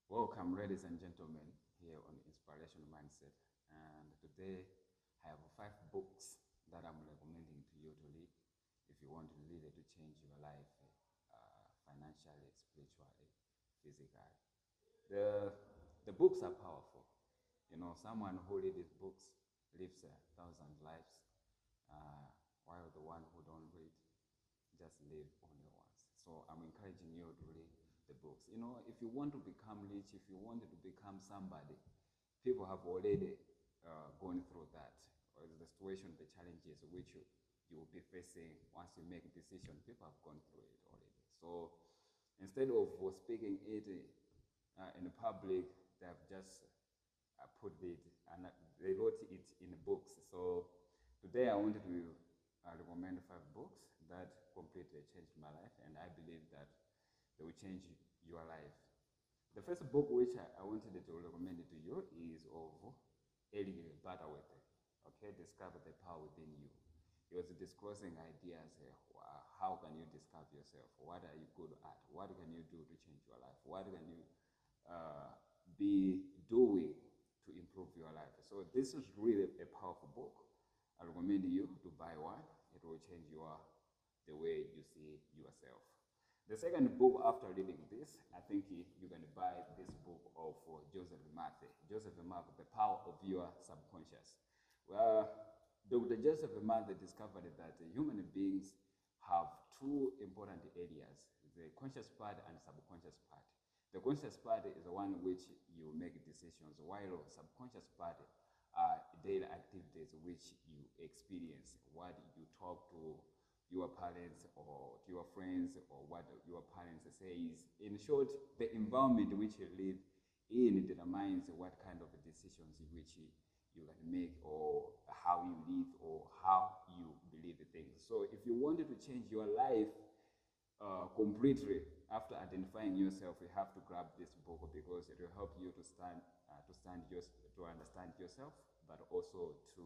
Welcome, ladies and gentlemen, here on Inspiration Mindset. And today I have 5 books that I'm recommending to you to read if you want really to change your life financially, spiritually, physically. The books are powerful. You know, someone who reads these books lives 1,000 lives, while the one who don't read just live only once. So I'm encouraging you to read the books. You know, if you want to become rich, if you wanted to become somebody, people have already gone through that. Or the situation, the challenges which you will be facing once you make a decision, people have gone through it already. So instead of speaking it in the public, they have just put it and they wrote it in the books. So today I wanted to recommend 5 books that completely changed my life, and I believe that they will change your life. The first book which I wanted to recommend to you is of Eli Butterworth. Okay, Discover the Power Within You. He was discussing ideas. How can you discover yourself? What are you good at? What can you do to change your life? What can you be doing to improve your life? So this is really a powerful book. I recommend you to buy one. It will change the way you see yourself. The second book after reading this, I think you can buy this book of Joseph Matthew. Joseph Matthew, The Power of Your Subconscious. Well, Dr. Joseph Matthew discovered that human beings have 2 important areas, the conscious part and subconscious part. The conscious part is the one which you make decisions, while the subconscious part are daily activities which you experience, what you talk to your parents or to your friends, or what your parents says. In short, the environment which you live in determines what kind of decisions which you can make, or how you live, or how you believe things. So if you wanted to change your life completely, after identifying yourself, you have to grab this book, because it will help you to understand yourself, but also to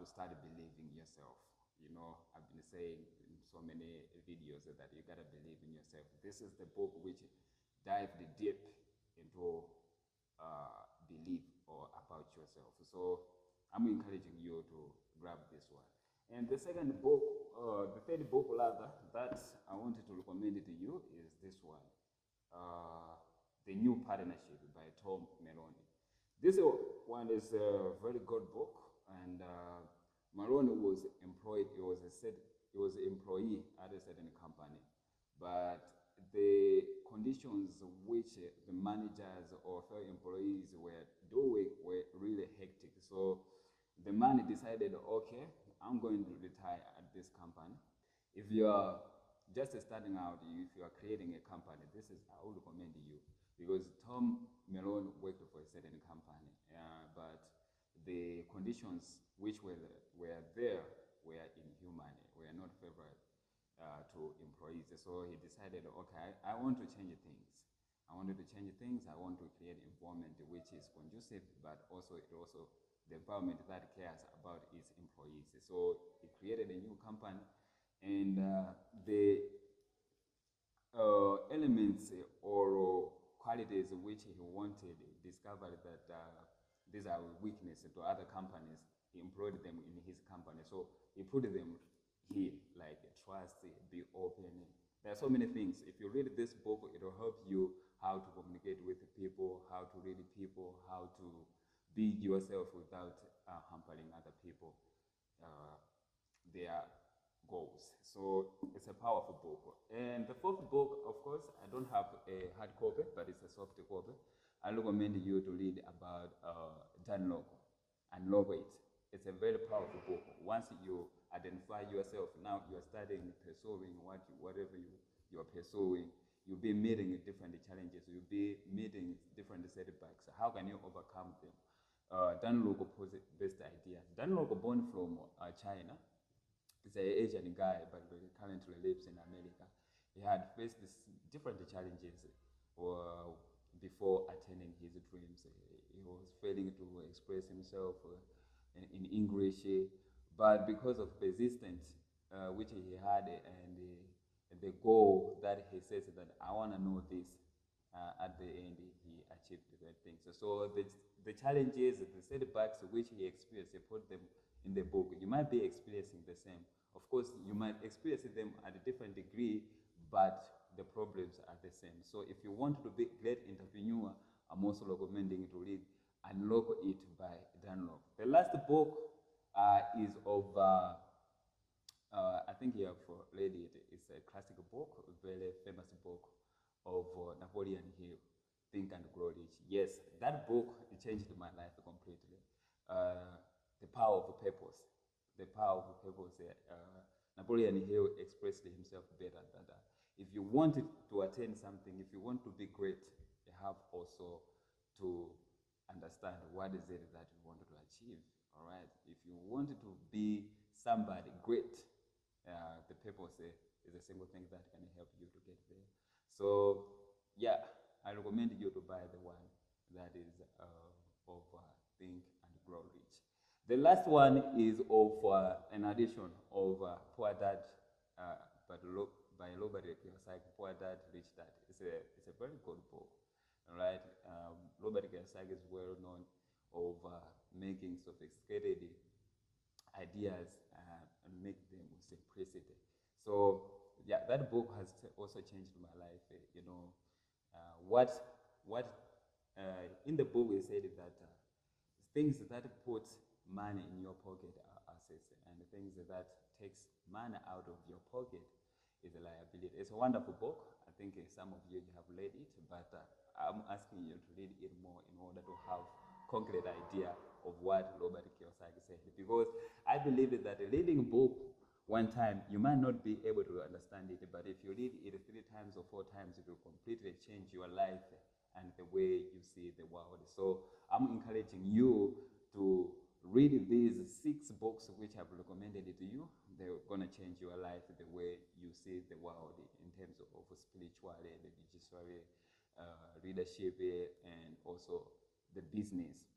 start believing yourself. You know, I've been saying in so many videos that you gotta believe in yourself. This is the book which dives deep into belief or about yourself. So I'm encouraging you to grab this one. And the third book rather, that I wanted to recommend to you is this one, The New Partnership by Tom Meloni. This one is a very good book, and Malone was employed. He was an employee at a certain company, but the conditions which the managers or fellow employees were doing were really hectic. So the man decided, okay, I'm going to retire at this company. If you are just starting out, if you are creating a company, I would recommend you, because Tom Melone worked for a certain company, but the conditions which were there were inhuman, were not favorable to employees. So he decided, okay, I want to change things. I wanted to change things. I want to create an environment which is conducive, but also the environment that cares about its employees. So he created a new company, and the elements or qualities which he wanted, discovered that these are weaknesses to other companies. He employed them in his company. So he put them here, like trust, be open. There are so many things. If you read this book, it will help you how to communicate with people, how to read people, how to be yourself without hampering other people, their goals. So it's a powerful book. And the 4th book, of course, I don't have a hard copy, but it's a soft copy. I recommend you to read about Dan Logo and Logo It. It's a very powerful book. Once you identify yourself, now you are starting pursuing whatever you are pursuing. You'll be meeting different challenges. You'll be meeting different setbacks. How can you overcome them? Dan Logo poses best ideas. Dan Logo, born from China, is an Asian guy, but currently lives in America. He had faced different challenges before attaining his dreams. He was failing to express himself in English, but because of persistence which he had, and the goal that he says that I want to know this, at the end, he achieved great things. So the challenges, the setbacks which he experienced, he put them in the book. You might be experiencing the same. Of course, you might experience them at a different degree, but the problems are the same. So if you want to be a great entrepreneur, I'm also recommending to read Unlock It by Dunlop. The last book is of, I think you have read it. It's a classic book, a very famous book of Napoleon Hill, Think and Grow Rich. Yes, that book it changed my life completely. The power of purpose. The power of purpose. Napoleon Hill expressed himself better that if you want to attain something, if you want to be great, you have also to understand what is it that you wanted to achieve. All right. If you wanted to be somebody great, the purpose is a single thing that can help you to get there. So yeah, I recommend you to buy the one that is of Think and Grow Rich. The last one is of an edition of Poor Dad by Robert Kiyosaki, Poor Dad, Rich Dad. It's a very good book, right? Robert Kiyosaki is well known of making sophisticated ideas and make them with simplicity. So yeah, that book has also changed my life. You know, what in the book we said that things that put money in your pocket are assets, and the things that takes money out of your pocket is a liability. It's a wonderful book. I think some of you have read it, but I'm asking you to read it more in order to have concrete idea of what Robert Kiyosaki said. Because I believe that reading a book one time, you might not be able to understand it, but if you read it 3 times or 4 times, it will completely change your life and the way you see the world. So I'm encouraging you to read these 6 books which I've recommended to you. They're going to change your life the way you see the world in terms of spirituality, the digital leadership, and also the business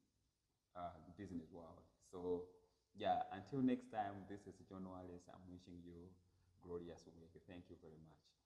world. So yeah, until next time, this is John Walesi. I'm wishing you glorious week. Thank you very much.